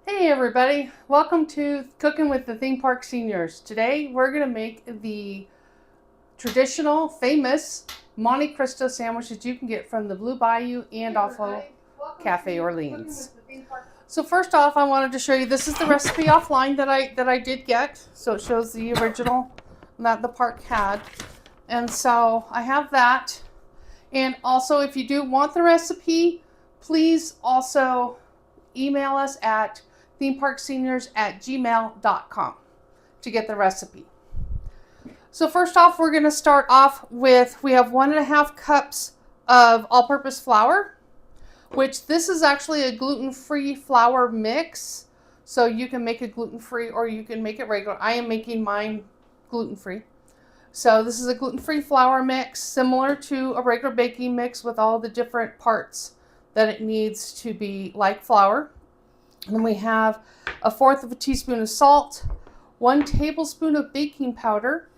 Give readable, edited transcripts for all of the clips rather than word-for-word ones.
Hey everybody, welcome to Cooking with the Theme Park Seniors. Today we're going to make the traditional, famous Monte Cristo sandwich that you can get from the Blue Bayou and also Cafe Orleans. So first off, I wanted to show you, this is the recipe offline that I did get. So it shows the original that the park had. And so I have that. And also if you do want the recipe, please also email us at themeparkseniors@gmail.com to get the recipe. So first off, we're going to start off with, we have 1.5 cups of all-purpose flour, which this is actually a gluten-free flour mix. So you can make it gluten-free or you can make it regular. I am making mine gluten-free. So this is a gluten-free flour mix, similar to a regular baking mix with all the different parts that it needs to be like flour. And then we have 1/4 teaspoon of salt, 1 tablespoon of baking powder,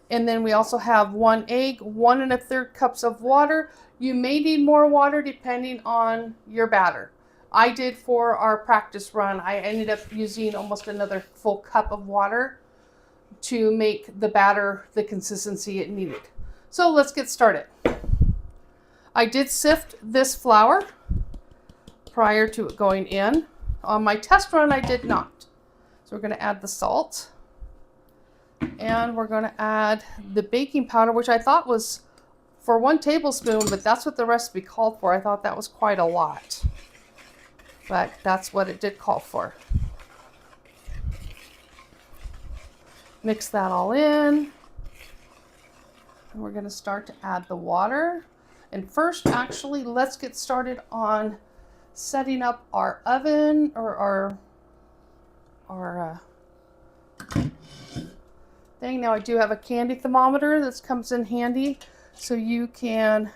and then we also have 1 egg, 1 1/3 cups of water. You may need more water depending on your batter. I did for our practice run. I ended up using almost another full cup of water to make the batter the consistency it needed. So let's get started. I did sift this flour prior to it going in. On my test run, I did not. So we're going to add the salt. And we're going to add the baking powder, which I thought was for 1 tablespoon, but that's what the recipe called for. I thought that was quite a lot. But that's what it did call for. Mix that all in. And we're going to start to add the water. And first, actually, let's get started on setting up our oven or our thing. Now I do have a candy thermometer that comes in handy so you can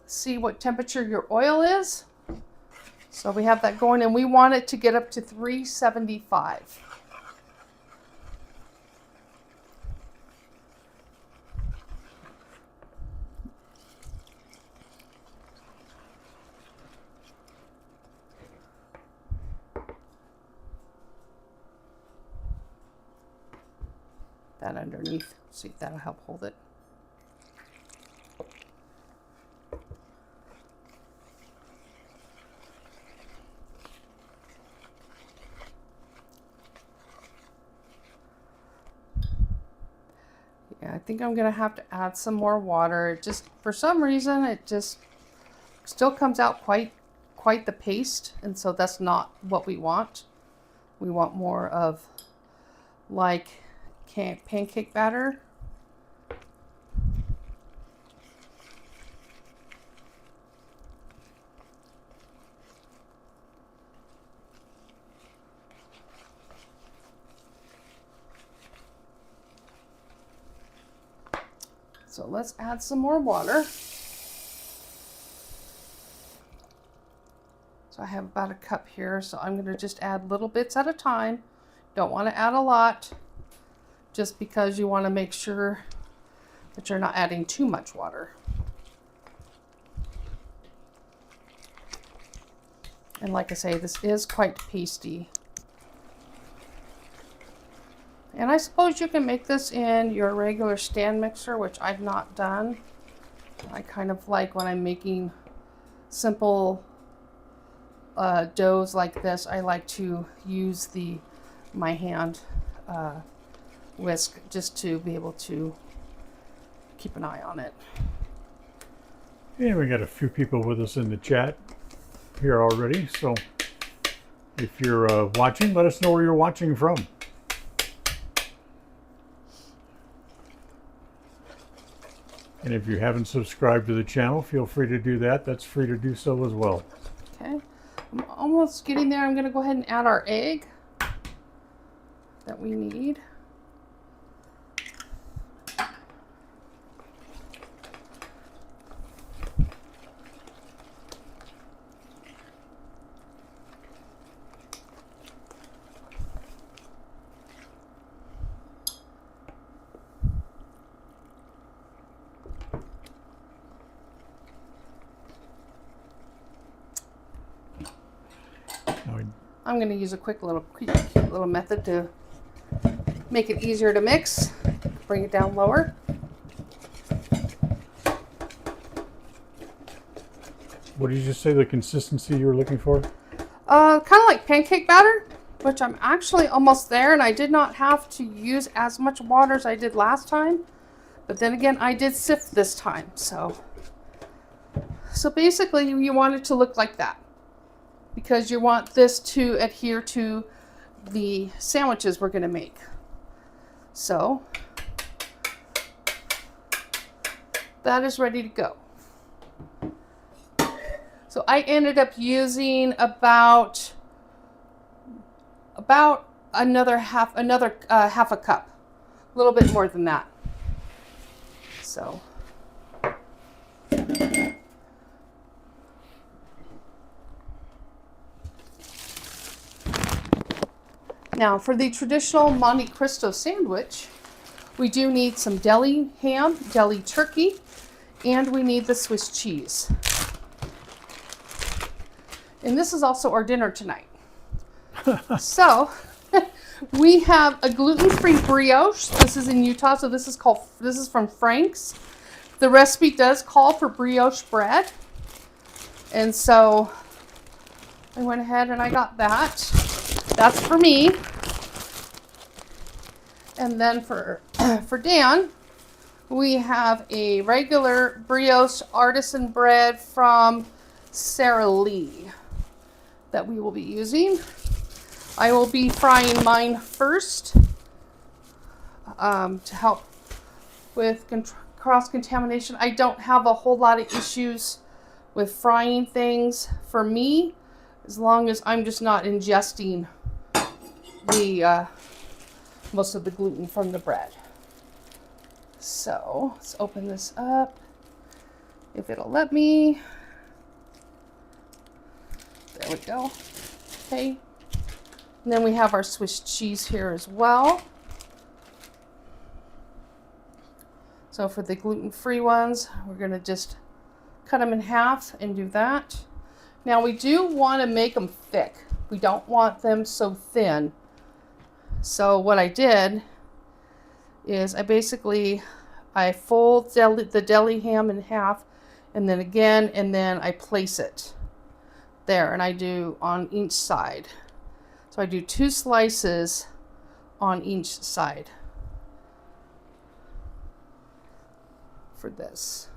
see what temperature your oil is. So we have that going and we want it to get up to 375. That underneath, see if that'll help hold it. Yeah, I think I'm gonna have to add some more water. It just, for some reason, it just still comes out quite the paste, and so that's not what we want. We want more of like pancake batter. So let's add some more water. So I have about a cup here, so I'm going to just add little bits at a time. Don't want to add a lot, just because you want to make sure that you're not adding too much water. And like I say, this is quite pasty. And I suppose you can make this in your regular stand mixer, which I've not done. I kind of like when I'm making simple doughs like this, I like to use my hand whisk just to be able to keep an eye on it. And we got a few people with us in the chat here already, so if you're watching, let us know where you're watching from. And if you haven't subscribed to the channel, feel free to do that. That's free to do so as well. Okay, I'm almost getting there. I'm going to go ahead and add our egg that we need. Now, I'm going to use a cute little method to make it easier to mix. Bring it down lower. What did you say the consistency you were looking for? Kind of like pancake batter, which I'm actually almost there, and I did not have to use as much water as I did last time. But then again, I did sift this time, so basically you want it to look like that because you want this to adhere to the sandwiches we're going to make. So that is ready to go. So I ended up using about another half a cup, a little bit more than that. So now for the traditional Monte Cristo sandwich, we do need some deli ham, deli turkey, and we need the Swiss cheese. And this is also our dinner tonight. So we have a gluten-free brioche. This is in Utah, so this is from Frank's. The recipe does call for brioche bread. And so I went ahead and I got that. That's for me. And then for Dan, we have a regular brioche artisan bread from Sara Lee that we will be using. I will be frying mine first to help with cross-contamination. I don't have a whole lot of issues with frying things for me, as long as I'm just not ingesting the most of the gluten from the bread. So let's open this up, if it'll let me. There we go. Okay. And then we have our Swiss cheese here as well. So for the gluten-free ones, we're going to just cut them in half and do that. Now we do want to make them thick. We don't want them so thin. So what I did is I fold the deli ham in half, and then again, and then I place it there, and I do on each side. So I do 2 slices on each side for this.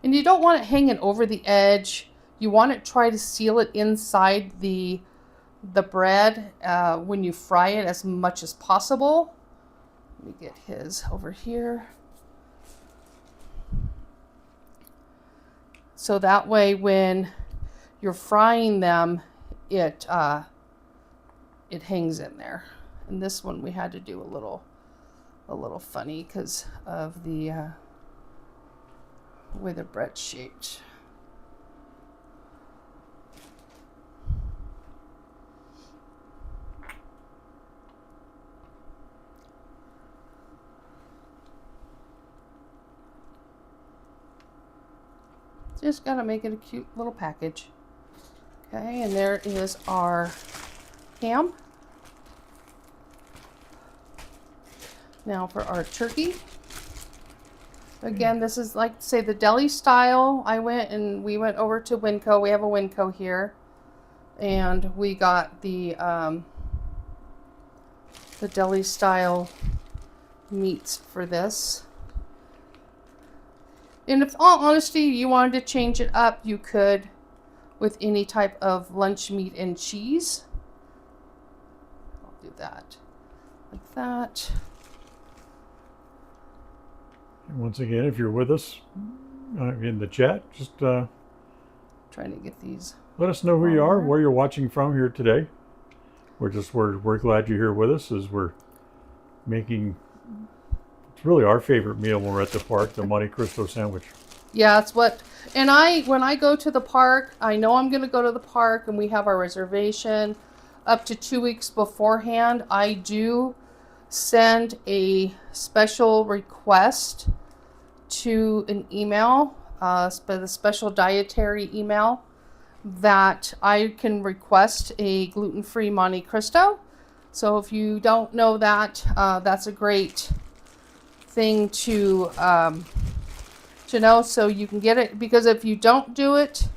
And you don't want it hanging over the edge. You want to try to seal it inside the bread when you fry it as much as possible. Let me get his over here. So that way when you're frying them, it hangs in there. And this one we had to do a little funny because of the way the bread's shaped. Just gotta make it a cute little package. Okay, and there is our ham. Now for our turkey. Again, this is like, say, the deli style. We went over to Winco. We have a Winco here. And we got the deli style meats for this. And if, all honesty, you wanted to change it up, you could with any type of lunch meat and cheese. I'll do that like that. And once again, if you're with us in the chat, just trying to get these. Let us know who you are, where you're watching from here today. We're glad you're here with us as we're making. It's really our favorite meal when we're at the park, the Monte Cristo sandwich. Yeah, it's what. And when I go to the park, I know I'm going to go to the park, and we have our reservation up to 2 weeks beforehand. I do send a special request to an email, the special dietary email, that I can request a gluten-free Monte Cristo. So if you don't know that, that's a great thing to know, so you can get it, because if you don't do it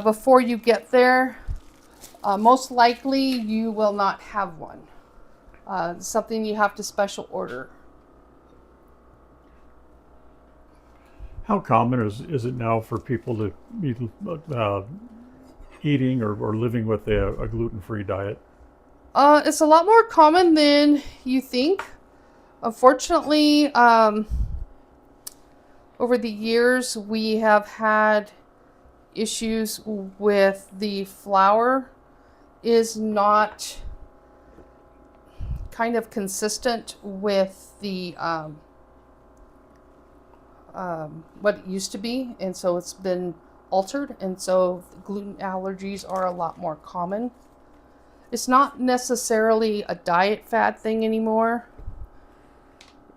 before you get there, most likely you will not have one. Something you have to special order. How common is it now for people to be eating or living with a gluten-free diet? It's a lot more common than you think. Unfortunately, over the years, we have had issues with the flour is not kind of consistent with the what it used to be, and so it's been altered, and so gluten allergies are a lot more common. It's not necessarily a diet fad thing anymore.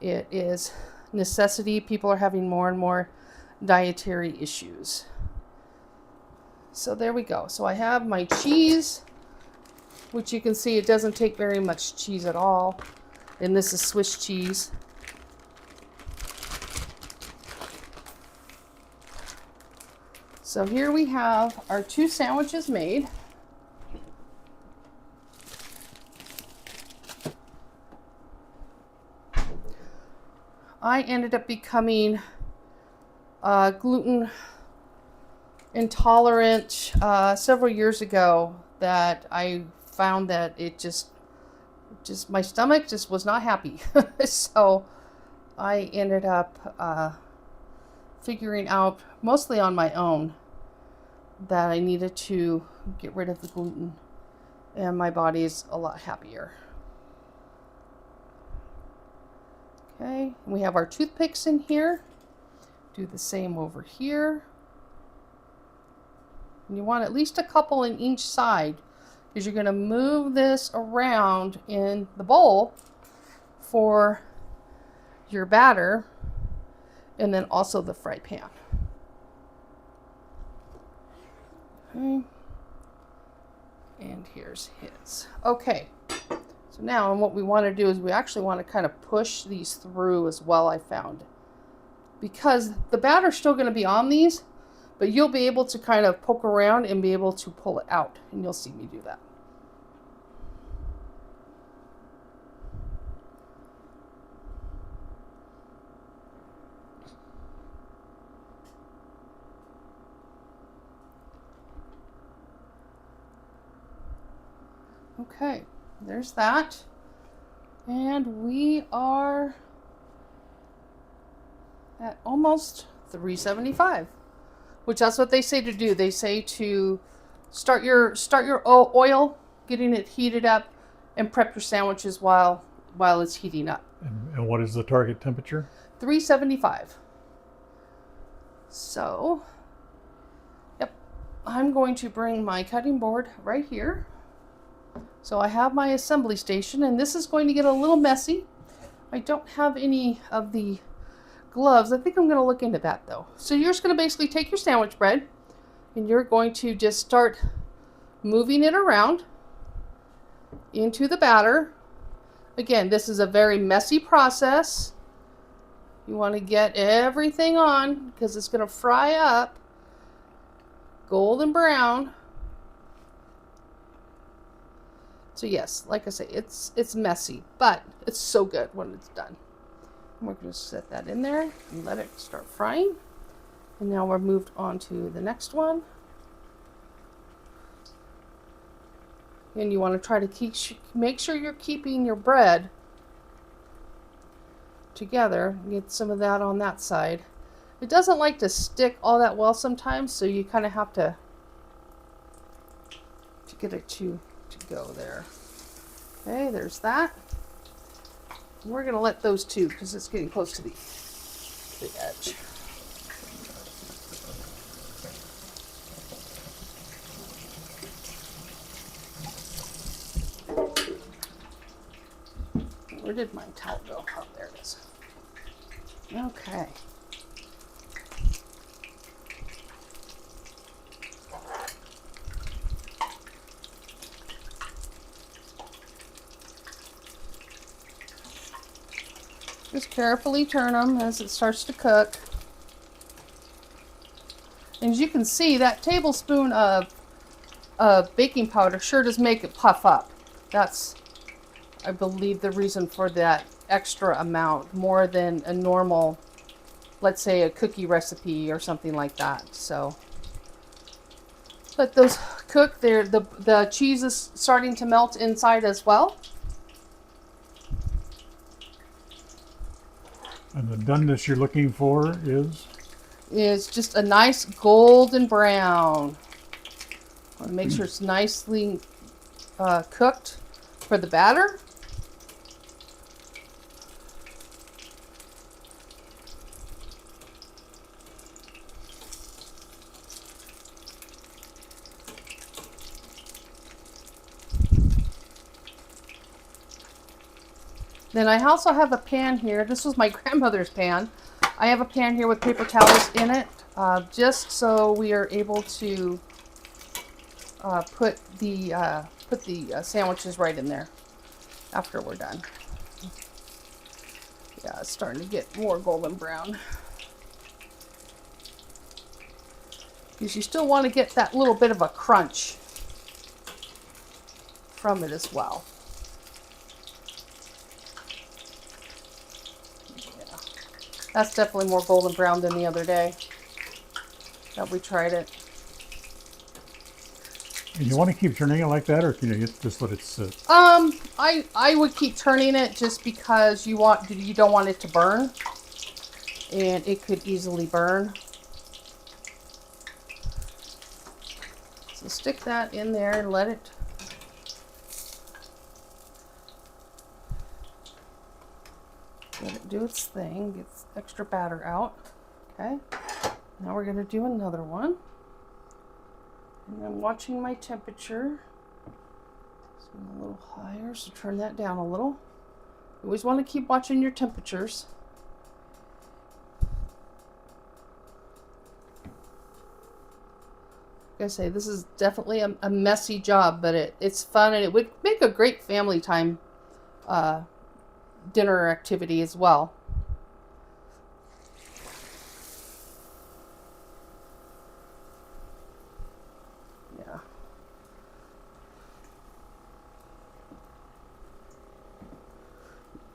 It is necessity. People are having more and more dietary issues. So there we go. So I have my cheese, which you can see it doesn't take very much cheese at all. And this is Swiss cheese. So here we have our 2 sandwiches made. I ended up becoming gluten intolerant several years ago, that I found that it just my stomach just was not happy. So I ended up figuring out, mostly on my own, that I needed to get rid of the gluten, and my body's a lot happier. Okay, we have our toothpicks in here. Do the same over here. And you want at least a couple in each side, because you're going to move this around in the bowl for your batter, and then also the fry pan. Okay. And here's his. Okay. So now, and what we want to do is we actually want to kind of push these through as well, I found. Because the batter's still going to be on these, but you'll be able to kind of poke around and be able to pull it out. And you'll see me do that. Okay, there's that. And we are at almost 375, which that's what they say to do. They say to start your oil, getting it heated up, and prep your sandwiches while it's heating up. And what is the target temperature? 375. So, yep, I'm going to bring my cutting board right here. So I have my assembly station, and this is going to get a little messy. I don't have any of the gloves. I think I'm going to look into that though. So you're just going to basically take your sandwich bread, and you're going to just start moving it around into the batter. Again, this is a very messy process. You want to get everything on, because it's going to fry up golden brown. So yes, like I say, it's messy, but it's so good when it's done. And we're going to set that in there and let it start frying. And now we're moved on to the next one. And you want to try to make sure you're keeping your bread together. Get some of that on that side. It doesn't like to stick all that well sometimes, so you kind of have to get it to go there. Okay, there's that. And we're going to let those two, because it's getting close to the edge. Where did my towel go? Oh, there it is. Okay. Just carefully turn them as it starts to cook. And as you can see, that tablespoon of baking powder sure does make it puff up. That's, I believe, the reason for that extra amount, more than a normal, let's say, a cookie recipe or something like that. So let those cook. The cheese is starting to melt inside as well. And the doneness you're looking for is just a nice golden brown. I want to make sure it's nicely cooked for the batter. Then I also have a pan here. This was my grandmother's pan. I have a pan here with paper towels in it, just so we are able to put the sandwiches right in there after we're done. Yeah, it's starting to get more golden brown. Because you still want to get that little bit of a crunch from it as well. Yeah, that's definitely more golden brown than the other day that we tried it. and you want to keep turning it like that, or can you just let it sit? I would keep turning it just because you don't want it to burn, and it could easily burn. So stick that in there and let it do its thing, get extra batter out. Okay, now we're going to do another one. And I'm watching my temperature. It's a little higher, so turn that down a little. You always want to keep watching your temperatures. Like I say, this is definitely a messy job, but it's fun, and it would make a great family time dinner activity as well. Yeah.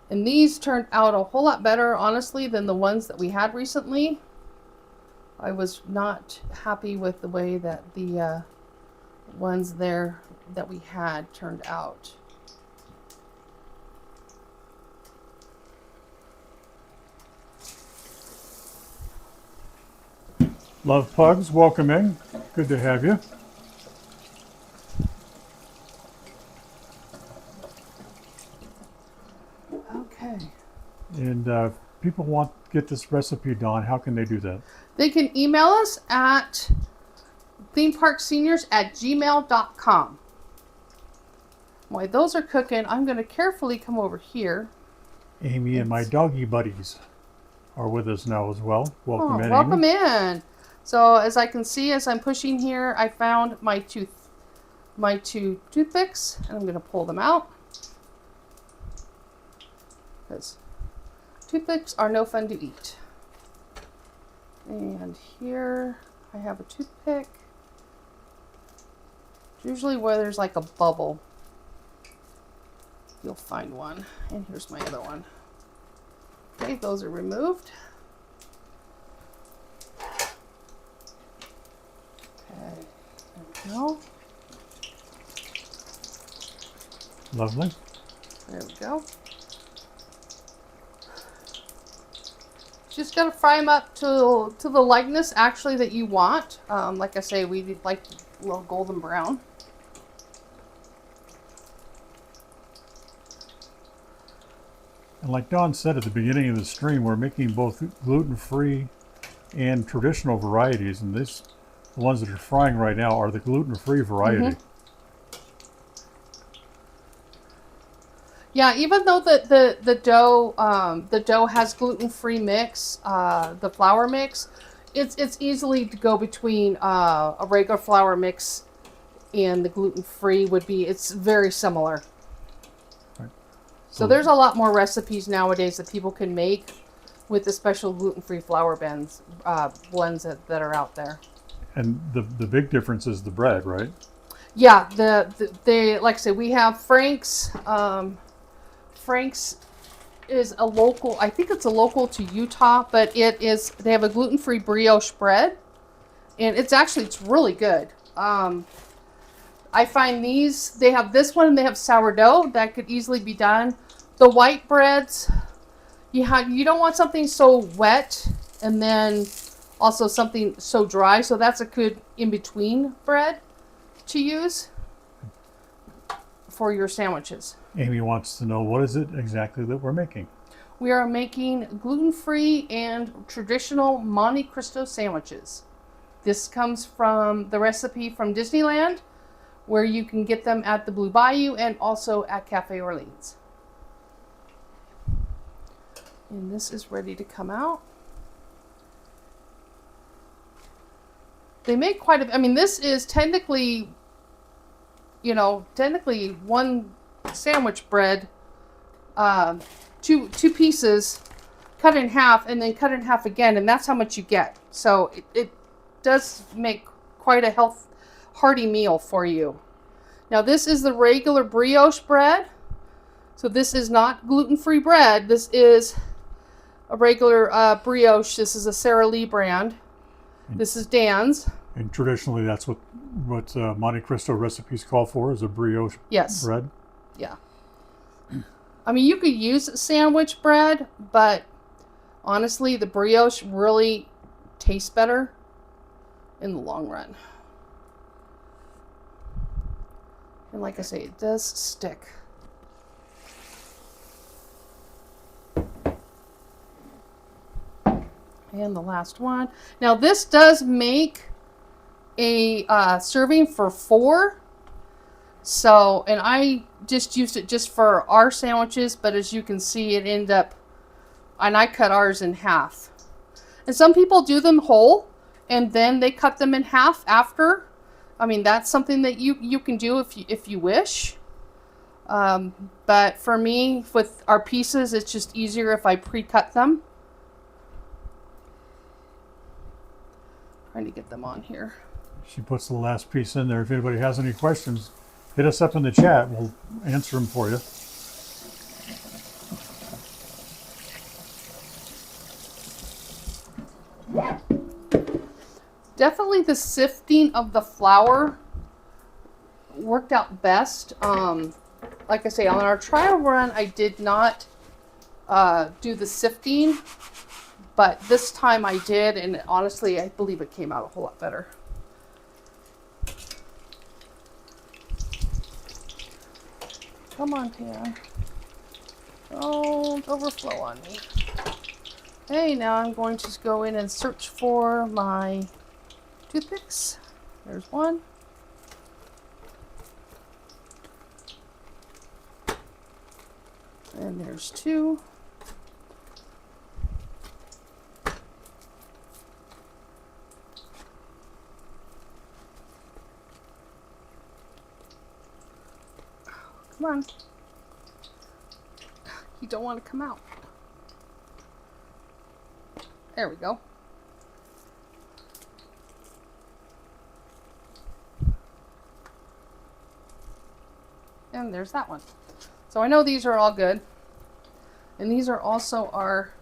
And these turned out a whole lot better, honestly, than the ones that we had recently. I was not happy with the way that the ones there that we had turned out. Love Pugs, welcome in. Good to have you. Okay. And people want to get this recipe, Dawn. How can they do that? They can email us at themeparkseniors@gmail.com. While those are cooking, I'm going to carefully come over here. Amy and my doggy buddies are with us now as well. Welcome in, welcome Amy. in. So as I can see, as I'm pushing here, I found my two toothpicks, and I'm going to pull them out. Because toothpicks are no fun to eat. And here I have a toothpick. Usually where there's like a bubble, you'll find one. And here's my other one. Okay, those are removed. Okay, there we go. Lovely. There we go. Just gotta fry them up to the likeness actually that you want. Like I say, we like a little golden brown. And like Dawn said at the beginning of the stream, we're making both gluten-free and traditional varieties, and the ones that are frying right now are the gluten-free variety. Mm-hmm. Yeah, even though the dough has gluten-free mix, the flour mix, it's easily to go between a regular flour mix and the gluten-free would be. It's very similar. Right. So there's a lot more recipes nowadays that people can make with the special gluten-free flour blends that are out there. And the big difference is the bread, right? Yeah, they like I said, we have Frank's. Frank's is a local. I think it's a local to Utah, but it is. They have a gluten-free brioche bread, and it's really good. I find these. They have this one, and they have sourdough that could easily be done. The white breads, you don't want something so wet, and then also something so dry. So that's a good in-between bread to use for your sandwiches. Amy wants to know, what is it exactly that we're making? We are making gluten-free and traditional Monte Cristo sandwiches. This comes from the recipe from Disneyland, where you can get them at the Blue Bayou and also at Cafe Orleans. And this is ready to come out. They make quite a, I mean, this is technically one sandwich bread, two pieces cut in half and then cut in half again, and that's how much you get. So it does make quite a hearty meal for you. Now this is the regular brioche bread. So this is not gluten-free bread. This is a regular brioche. This is a Sara Lee brand. This is Dan's. And traditionally, that's what Monte Cristo recipes call for, is a brioche bread. Yeah. I mean, you could use sandwich bread, but honestly, the brioche really tastes better in the long run. And like I say, it does stick. And the last one. Now this does make a serving for 4. So, and I just used it just for our sandwiches, but as you can see, it ended up, and I cut ours in half. And some people do them whole, and then they cut them in half after. I mean, that's something that you can do if you wish. But for me, with our pieces, it's just easier if I pre-cut them. Trying to get them on here. She puts the last piece in there. If anybody has any questions, hit us up in the chat. We'll answer them for you. Definitely the sifting of the flour worked out best. Like I say, on our trial run, I did not do the sifting, but this time I did, and honestly, I believe it came out a whole lot better. Come on, Pam. Don't overflow on me. Okay, now I'm going to go in and search for my toothpicks. There's one. And there's 2. Come on. You don't want to come out. There we go. And there's that one. So I know these are all good. And these are also our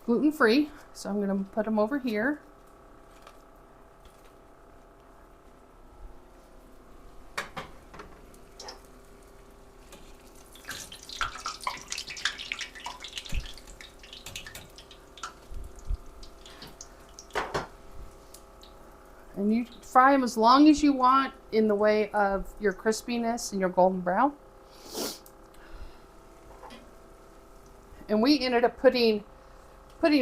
gluten-free. So I'm going to put them over here. And you fry them as long as you want in the way of your crispiness and your golden brown. And we ended up putting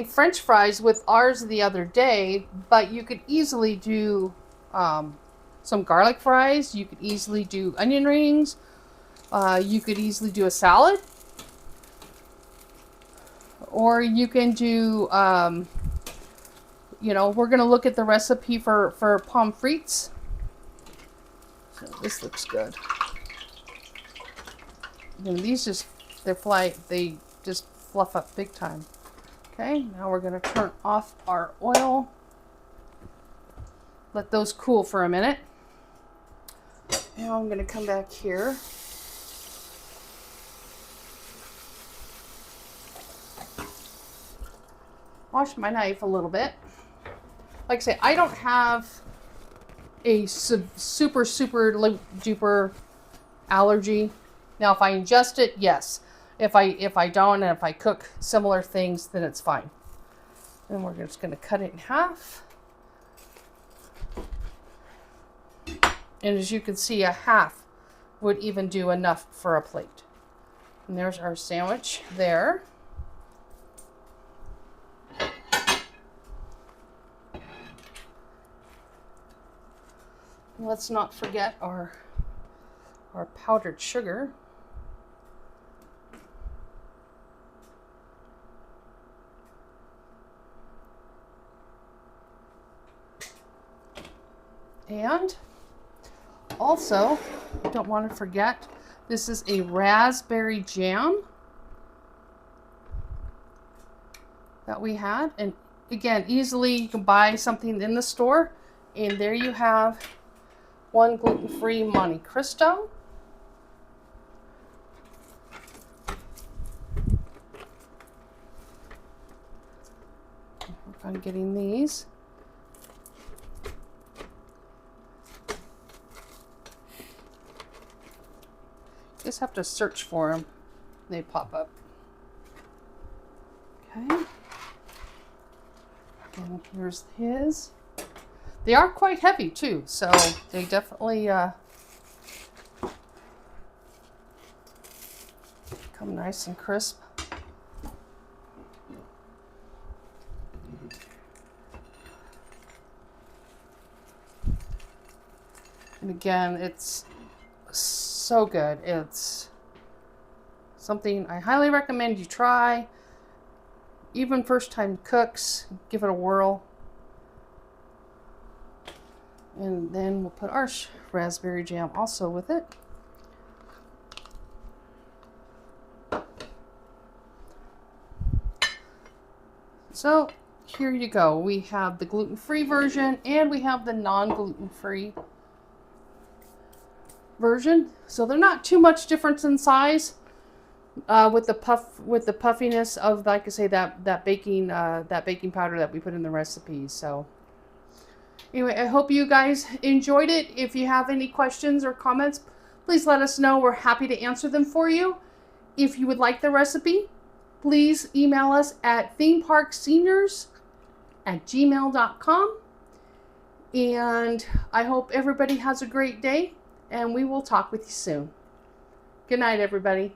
French fries with ours the other day, but you could easily do some garlic fries. You could easily do onion rings. You could easily do a salad. Or you can do, we're going to look at the recipe for pommes frites. So this looks good. And these they just fluff up big time. Okay, now we're going to turn off our oil. Let those cool for a minute. Now I'm going to come back here. Wash my knife a little bit. Like I say, I don't have a super duper allergy. Now, if I ingest it, yes. If I don't, and if I cook similar things, then it's fine. And we're just going to cut it in half. And as you can see, a half would even do enough for a plate. And there's our sandwich there. Let's not forget our powdered sugar. And also, don't want to forget, this is a raspberry jam that we had. And again, easily you can buy something in the store. And there you have one gluten-free Monte Cristo. Work on getting these. Just have to search for them. They pop up. Okay. And here's his. They are quite heavy too, so they definitely come nice and crisp. And again, it's so good. It's something I highly recommend you try. Even first time cooks, give it a whirl. And then we'll put our raspberry jam also with it. So here you go. We have the gluten-free version and we have the non-gluten-free version. So they're not too much difference in size with the puffiness of, like I say, that baking powder that we put in the recipe. So anyway, I hope you guys enjoyed it. If you have any questions or comments, please let us know. We're happy to answer them for you. If you would like the recipe, please email us at themeparkseniors@gmail.com. And I hope everybody has a great day, and we will talk with you soon. Good night, everybody.